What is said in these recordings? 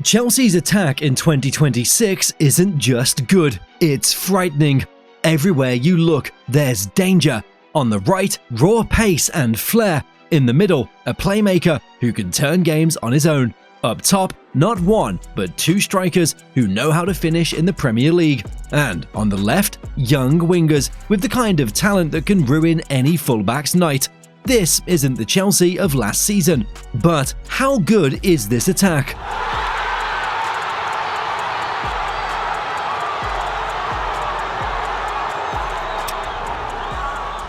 Chelsea's attack in 2026 isn't just good, it's frightening. Everywhere you look, there's danger. On the right, raw pace and flair. In the middle, a playmaker who can turn games on his own. Up top, not one, but two strikers who know how to finish in the Premier League. And on the left, young wingers with the kind of talent that can ruin any fullback's night. This isn't the Chelsea of last season. But how good is this attack?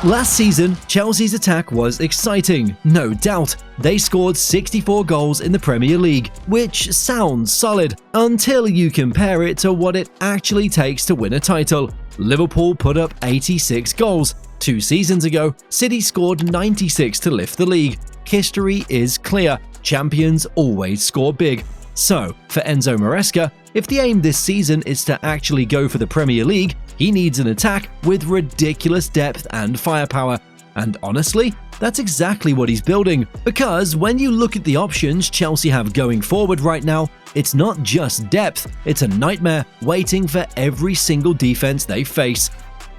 Last season, Chelsea's attack was exciting, no doubt. They scored 64 goals in the Premier League, which sounds solid, until you compare it to what it actually takes to win a title. Liverpool put up 86 goals. 2 seasons ago, City scored 96 to lift the league. History is clear, champions always score big. So, for Enzo Maresca, if the aim this season is to actually go for the Premier League, he needs an attack with ridiculous depth and firepower. And honestly, that's exactly what he's building, because when you look at the options Chelsea have going forward right now, it's not just depth, it's a nightmare waiting for every single defense they face.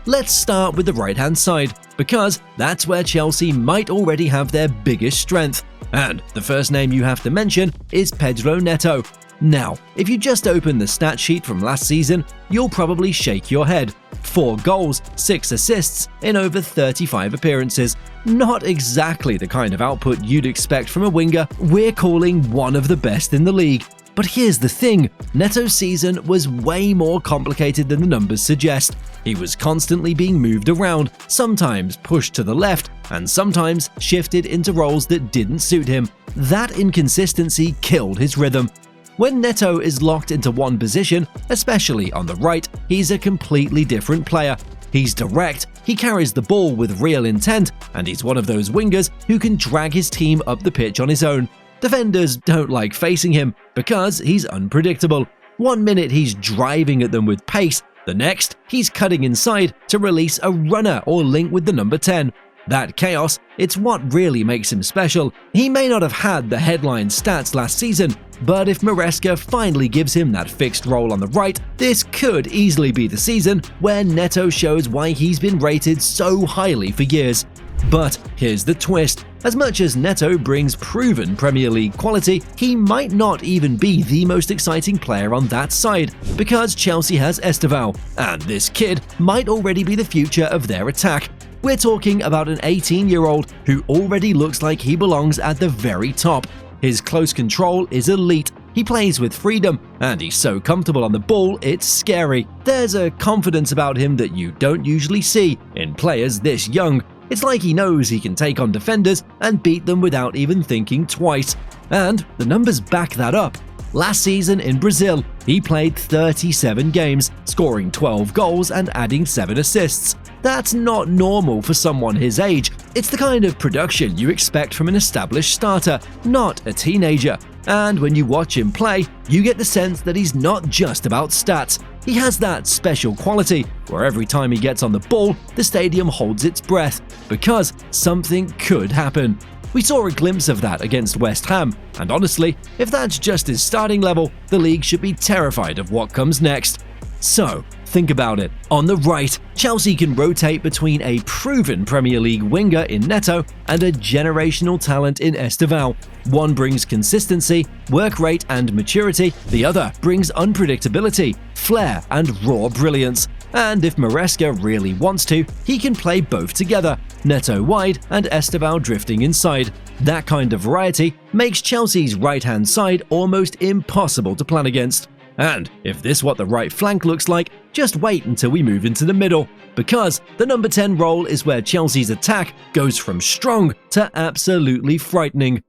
Let's start with the right-hand side, because that's where Chelsea might already have their biggest strength. And the first name you have to mention is Pedro Neto. Now, if you just open the stat sheet from last season, you'll probably shake your head. 4 goals, 6 assists in over 35 appearances. Not exactly the kind of output you'd expect from a winger we're calling one of the best in the league. But here's the thing, Neto's season was way more complicated than the numbers suggest. He was constantly being moved around, sometimes pushed to the left, and sometimes shifted into roles that didn't suit him. That inconsistency killed his rhythm. When Neto is locked into one position, especially on the right, he's a completely different player. He's direct, he carries the ball with real intent, and he's one of those wingers who can drag his team up the pitch on his own. Defenders don't like facing him because he's unpredictable. 1 minute he's driving at them with pace, the next he's cutting inside to release a runner or link with the number 10. That chaos, it's what really makes him special. He may not have had the headline stats last season, but if Maresca finally gives him that fixed role on the right, this could easily be the season where Neto shows why he's been rated so highly for years. But here's the twist. As much as Neto brings proven Premier League quality, he might not even be the most exciting player on that side, because Chelsea has Esteval, and this kid might already be the future of their attack. We're talking about an 18-year-old who already looks like he belongs at the very top. His close control is elite, he plays with freedom, and he's so comfortable on the ball it's scary. There's a confidence about him that you don't usually see in players this young. It's like he knows he can take on defenders and beat them without even thinking twice. And the numbers back that up. Last season in Brazil, he played 37 games, scoring 12 goals and adding 7 assists. That's not normal for someone his age. It's the kind of production you expect from an established starter, not a teenager. And when you watch him play, you get the sense that he's not just about stats. He has that special quality where every time he gets on the ball, the stadium holds its breath, because something could happen. We saw a glimpse of that against West Ham, and honestly, if that's just his starting level, the league should be terrified of what comes next. So, think about it. On the right, Chelsea can rotate between a proven Premier League winger in Neto and a generational talent in Esteval. One brings consistency, work rate and maturity, the other brings unpredictability, flair and raw brilliance. And if Maresca really wants to, he can play both together, Neto wide and Esteval drifting inside. That kind of variety makes Chelsea's right-hand side almost impossible to plan against. And if this is what the right flank looks like, just wait until we move into the middle, because the number 10 role is where Chelsea's attack goes from strong to absolutely frightening.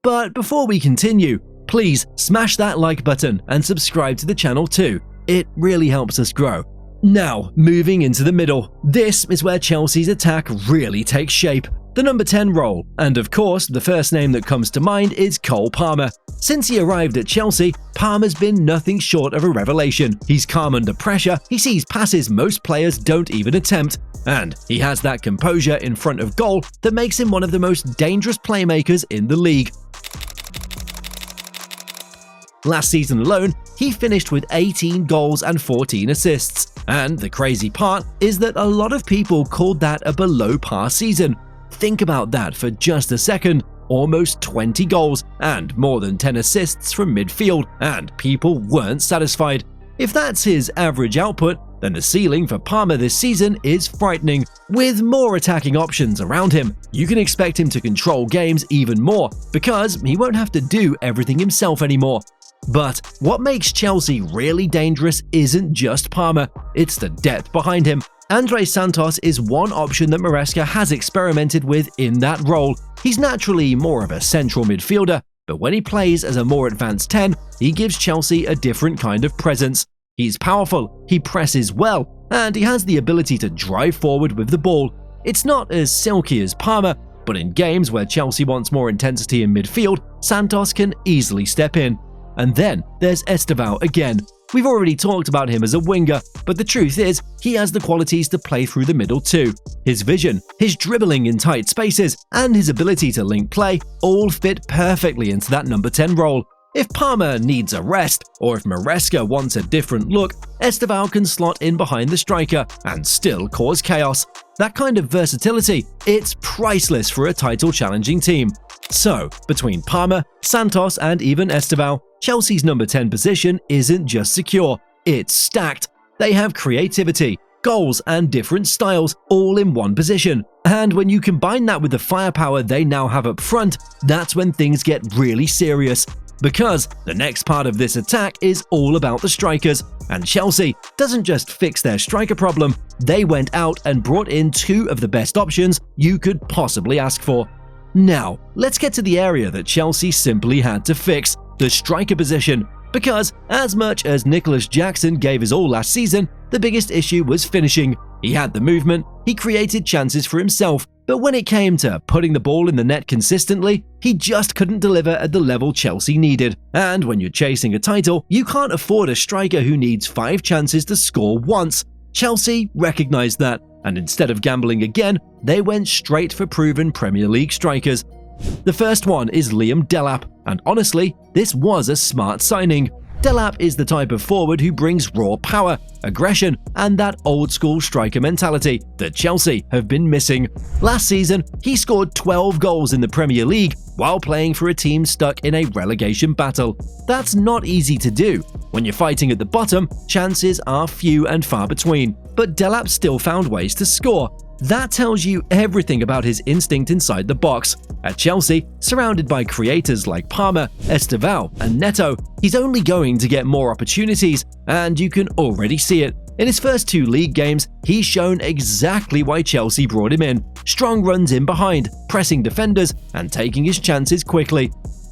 But before we continue, please smash that like button and subscribe to the channel too. It really helps us grow. Now, moving into the middle, this is where Chelsea's attack really takes shape. The number 10 role, and of course, the first name that comes to mind is Cole Palmer. Since he arrived at Chelsea, Palmer's been nothing short of a revelation. He's calm under pressure, he sees passes most players don't even attempt, and he has that composure in front of goal that makes him one of the most dangerous playmakers in the league. Last season alone, he finished with 18 goals and 14 assists. And the crazy part is that a lot of people called that a below-par season. Think about that for just a second. Almost 20 goals and more than 10 assists from midfield, and people weren't satisfied. If that's his average output, then the ceiling for Palmer this season is frightening. With more attacking options around him, you can expect him to control games even more because he won't have to do everything himself anymore. But what makes Chelsea really dangerous isn't just Palmer, it's the depth behind him. André Santos is one option that Maresca has experimented with in that role. He's naturally more of a central midfielder, but when he plays as a more advanced 10, he gives Chelsea a different kind of presence. He's powerful, he presses well, and he has the ability to drive forward with the ball. It's not as silky as Palmer, but in games where Chelsea wants more intensity in midfield, Santos can easily step in. And then there's Estevao again. We've already talked about him as a winger, but the truth is, he has the qualities to play through the middle too. His vision, his dribbling in tight spaces, and his ability to link play all fit perfectly into that number 10 role. If Palmer needs a rest, or if Maresca wants a different look, Estevao can slot in behind the striker and still cause chaos. That kind of versatility, it's priceless for a title-challenging team. So, between Palmer, Santos, and even Estevao, Chelsea's number 10 position isn't just secure, it's stacked. They have creativity, goals, and different styles all in one position. And when you combine that with the firepower they now have up front, that's when things get really serious. Because the next part of this attack is all about the strikers, and Chelsea doesn't just fix their striker problem, they went out and brought in two of the best options you could possibly ask for. Now, let's get to the area that Chelsea simply had to fix, the striker position. Because as much as Nicholas Jackson gave his all last season, the biggest issue was finishing. He had the movement, he created chances for himself, but when it came to putting the ball in the net consistently, he just couldn't deliver at the level Chelsea needed. And when you're chasing a title, you can't afford a striker who needs 5 chances to score once. Chelsea recognized that, and instead of gambling again, they went straight for proven Premier League strikers. The first one is Liam Delap, and honestly, this was a smart signing. Delap is the type of forward who brings raw power, aggression, and that old-school striker mentality that Chelsea have been missing. Last season, he scored 12 goals in the Premier League while playing for a team stuck in a relegation battle. That's not easy to do. When you're fighting at the bottom, chances are few and far between, but Delap still found ways to score. That tells you everything about his instinct inside the box. At Chelsea, surrounded by creators like Palmer, Estevao, and Neto, he's only going to get more opportunities, and you can already see it. In his first 2 league games, he's shown exactly why Chelsea brought him in. Strong runs in behind, pressing defenders, and taking his chances quickly.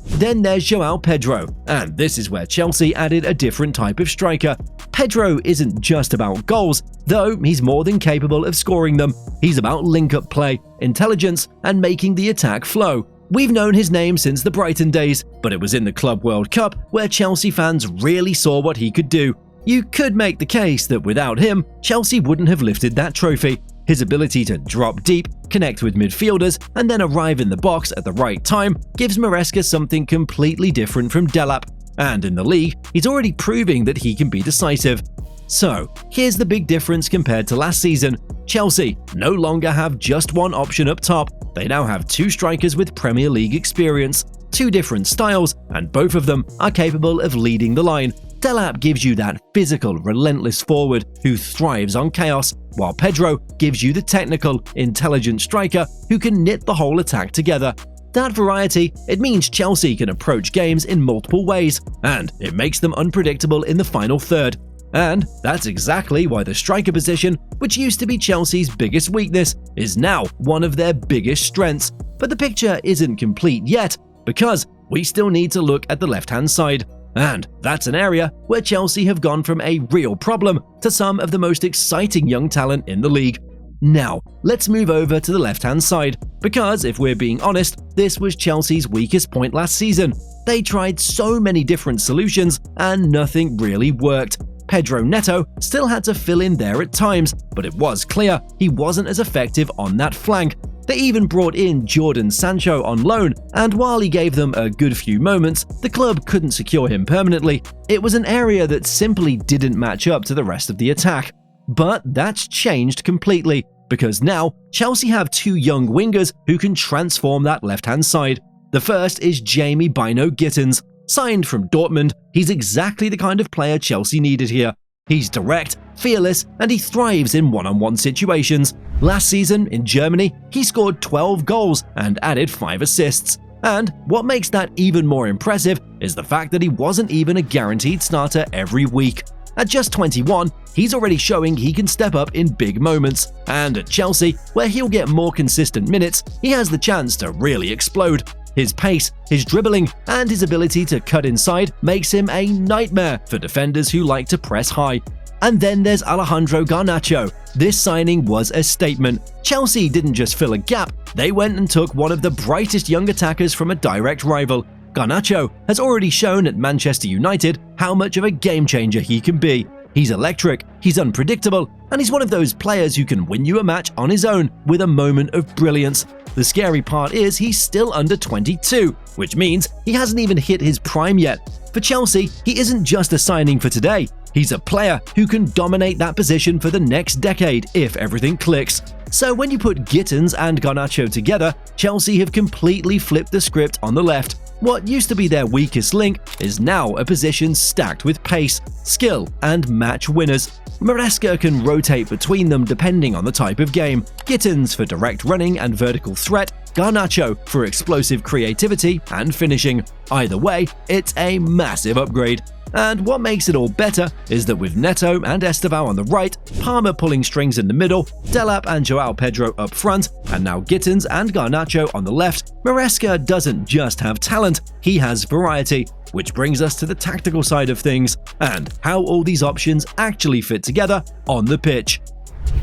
Then there's João Pedro, and this is where Chelsea added a different type of striker. Pedro isn't just about goals, though he's more than capable of scoring them. He's about link-up play, intelligence, and making the attack flow. We've known his name since the Brighton days, but it was in the Club World Cup where Chelsea fans really saw what he could do. You could make the case that without him, Chelsea wouldn't have lifted that trophy. His ability to drop deep, connect with midfielders, and then arrive in the box at the right time gives Maresca something completely different from Delap. And in the league, he's already proving that he can be decisive. So, here's the big difference compared to last season. Chelsea no longer have just one option up top. They now have 2 strikers with Premier League experience, 2 different styles, and both of them are capable of leading the line. Delap gives you that physical, relentless forward who thrives on chaos, while Pedro gives you the technical, intelligent striker who can knit the whole attack together. That variety, it means Chelsea can approach games in multiple ways, and it makes them unpredictable in the final third. And that's exactly why the striker position, which used to be Chelsea's biggest weakness, is now one of their biggest strengths. But the picture isn't complete yet, because we still need to look at the left-hand side. And that's an area where Chelsea have gone from a real problem to some of the most exciting young talent in the league. Now, let's move over to the left-hand side, because if we're being honest, this was Chelsea's weakest point last season. They tried so many different solutions and nothing really worked. Pedro Neto still had to fill in there at times, but it was clear he wasn't as effective on that flank. They even brought in Jadon Sancho on loan, and while he gave them a good few moments, the club couldn't secure him permanently. It was an area that simply didn't match up to the rest of the attack. But that's changed completely, because now Chelsea have two young wingers who can transform that left-hand side. The first is Jamie Bino Gittins. Signed from Dortmund, he's exactly the kind of player Chelsea needed here. He's direct, fearless, and he thrives in one-on-one situations. Last season, in Germany, he scored 12 goals and added 5 assists. And what makes that even more impressive is the fact that he wasn't even a guaranteed starter every week. At just 21, he's already showing he can step up in big moments. And at Chelsea, where he'll get more consistent minutes, he has the chance to really explode. His pace, his dribbling, and his ability to cut inside makes him a nightmare for defenders who like to press high. And then there's Alejandro Garnacho. This signing was a statement. Chelsea didn't just fill a gap, they went and took one of the brightest young attackers from a direct rival. Garnacho has already shown at Manchester United how much of a game changer he can be. He's electric, he's unpredictable, and he's one of those players who can win you a match on his own with a moment of brilliance. The scary part is he's still under 22, which means he hasn't even hit his prime yet. For Chelsea, he isn't just a signing for today. He's a player who can dominate that position for the next decade if everything clicks. So when you put Gittins and Garnacho together, Chelsea have completely flipped the script on the left. What used to be their weakest link is now a position stacked with pace, skill, and match winners. Maresca can rotate between them depending on the type of game. Gittins for direct running and vertical threat, Garnacho for explosive creativity and finishing. Either way, it's a massive upgrade. And what makes it all better is that with Neto and Estevao on the right, Palmer pulling strings in the middle, Delap and Joao Pedro up front, and now Gittins and Garnacho on the left, Maresca doesn't just have talent, he has variety. Which brings us to the tactical side of things, and how all these options actually fit together on the pitch.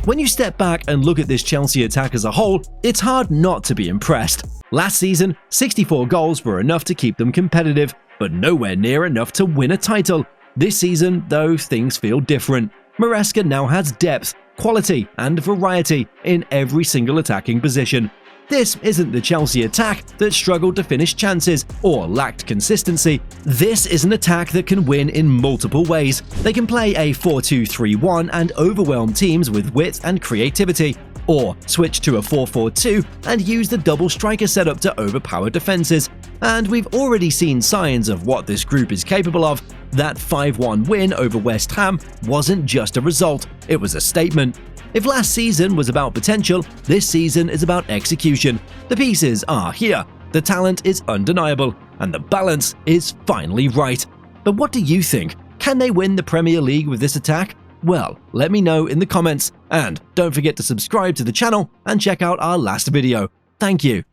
When you step back and look at this Chelsea attack as a whole, it's hard not to be impressed. Last season, 64 goals were enough to keep them competitive, but nowhere near enough to win a title. This season, though, things feel different. Maresca now has depth, quality, and variety in every single attacking position. This isn't the Chelsea attack that struggled to finish chances or lacked consistency. This is an attack that can win in multiple ways. They can play a 4-2-3-1 and overwhelm teams with width and creativity, or switch to a 4-4-2 and use the double striker setup to overpower defenses. And we've already seen signs of what this group is capable of. That 5-1 win over West Ham wasn't just a result, it was a statement. If last season was about potential, this season is about execution. The pieces are here, the talent is undeniable, and the balance is finally right. But what do you think? Can they win the Premier League with this attack? Well, let me know in the comments, and don't forget to subscribe to the channel and check out our last video. Thank you.